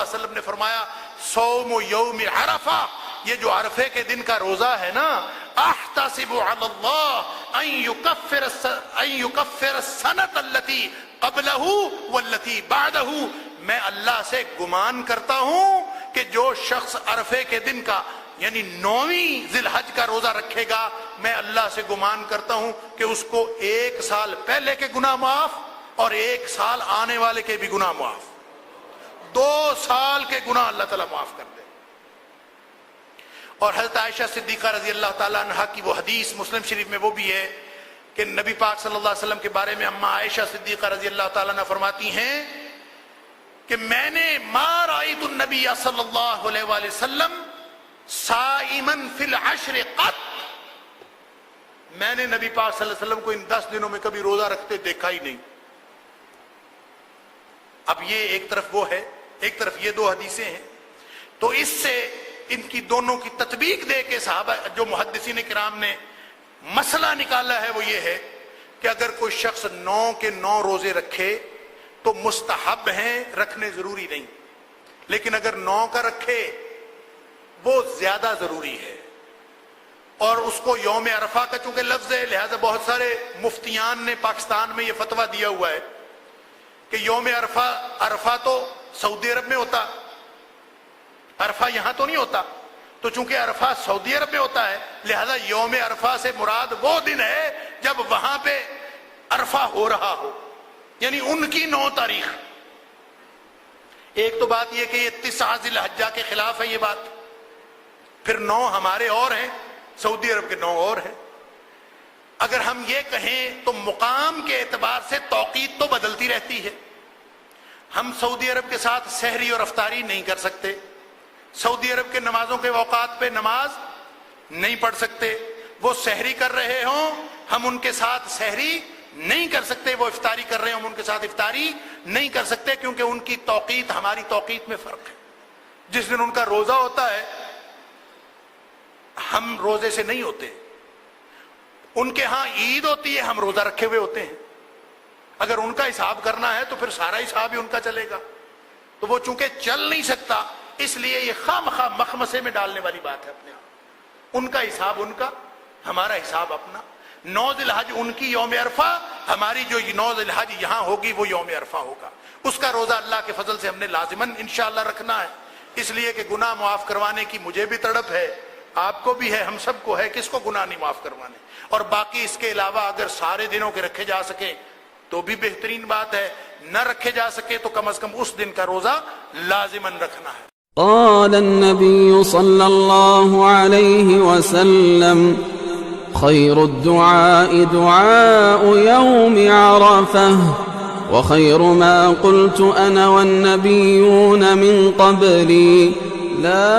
وسلم نے فرمایا صوم یوم عرفہ، یہ جو عرفے کے دن کا روزہ ہے نا، احتسب علی اللہ ان یکفر السنۃ التي قبلہ والتي بعدہ، میں اللہ سے گمان کرتا ہوں کہ جو شخص عرفے کے دن کا یعنی 9ویں ذی الحج کا روزہ رکھے گا، میں اللہ سے گمان کرتا ہوں کہ اس کو 1 سال پہلے کے گناہ معاف اور 1 سال آنے والے کے بھی گناہ معاف، 2 سال کے گناہ اللہ تعالیٰ معاف کر دے۔ اور حضرت عائشہ صدیقہ رضی اللہ تعالیٰ عنہ کی وہ حدیث مسلم شریف میں وہ بھی ہے کہ نبی پاک صلی اللہ علیہ وسلم کے بارے میں اما عائشہ صدیقہ رضی اللہ تعالیٰ عنہ فرماتی ہیں کہ میں نے ما رأیت النبی صلی اللہ علیہ وآلہ وسلم صائما فی العشر قط، میں نے نبی پاک صلی اللہ علیہ وسلم کو ان 10 دنوں میں کبھی روزہ رکھتے دیکھا ہی نہیں۔ اب یہ ایک طرف وہ ہے، ایک طرف یہ 2 حدیثیں ہیں، تو اس سے ان کی دونوں کی تطبیق دے کے صحابہ جو محدثین کرام نے مسئلہ نکالا ہے وہ یہ ہے کہ اگر کوئی شخص 9 کے 9 روزے رکھے تو مستحب ہیں، رکھنے ضروری نہیں، لیکن اگر 9 کا رکھے وہ زیادہ ضروری ہے۔ اور اس کو یوم عرفہ کا چونکہ لفظ ہے، لہذا بہت سارے مفتیان نے پاکستان میں یہ فتویٰ دیا ہوا ہے کہ یوم عرفہ تو سعودی عرب میں ہوتا، عرفہ یہاں تو نہیں ہوتا، تو چونکہ عرفہ سعودی عرب میں ہوتا ہے لہذا یوم عرفہ سے مراد وہ دن ہے جب وہاں پہ عرفہ ہو رہا ہو، یعنی ان کی 9 تاریخ۔ ایک تو بات یہ کہ یہ 9 ذی الحجہ کے خلاف ہے یہ بات، پھر 9 ہمارے اور ہیں، سعودی عرب کے 9 اور ہیں۔ اگر ہم یہ کہیں تو مقام کے اعتبار سے توقیت تو بدلتی رہتی ہے، ہم سعودی عرب کے ساتھ سحری اور افطاری نہیں کر سکتے، سعودی عرب کے نمازوں کے اوقات پہ نماز نہیں پڑھ سکتے، وہ سحری کر رہے ہوں ہم ان کے ساتھ سحری نہیں کر سکتے، وہ افطاری کر رہے ہوں ہم ان کے ساتھ افطاری نہیں کر سکتے، کیونکہ ان کی توقیت ہماری توقیت میں فرق ہے۔ جس دن ان کا روزہ ہوتا ہے ہم روزے سے نہیں ہوتے، ان کے ہاں عید ہوتی ہے ہم روزہ رکھے ہوئے ہوتے ہیں، اگر ان کا حساب کرنا ہے تو پھر سارا حساب ہی ان کا چلے گا، تو وہ چونکہ چل نہیں سکتا اس لیے یہ خواہ مخمسے میں ڈالنے والی بات ہے اپنے آپ، ان کا حساب ان کا، ہمارا حساب اپنا۔ 9 ذی الحج ان کی یوم عرفہ، ہماری جو 9 ذی الحج یہاں ہوگی وہ یوم عرفہ ہوگا، اس کا روزہ اللہ کے فضل سے ہم نے لازماً انشاءاللہ رکھنا ہے، اس لیے کہ گناہ معاف کروانے کی مجھے بھی تڑپ ہے، آپ کو بھی ہے، ہم سب کو ہے، کس کو گناہ نہیں معاف کروانے۔ اور باقی اس کے علاوہ اگر سارے دنوں کے رکھے جا سکیں تو بھی بہترین بات ہے، نہ رکھے جا سکے تو کم از کم اس دن کا روزہ لازماً رکھنا ہے۔ قال النبي صلى الله عليه وسلم خير الدعاء دعاء يوم عرفة وخير ما قلت أنا والنبيون من قبلي لا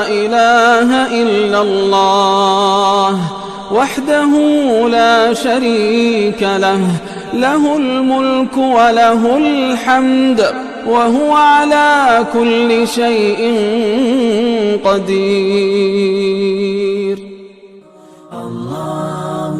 إله إلا الله وحده لا شريك له له الملك وله الحمد وهو على كل شيء قدير۔ الله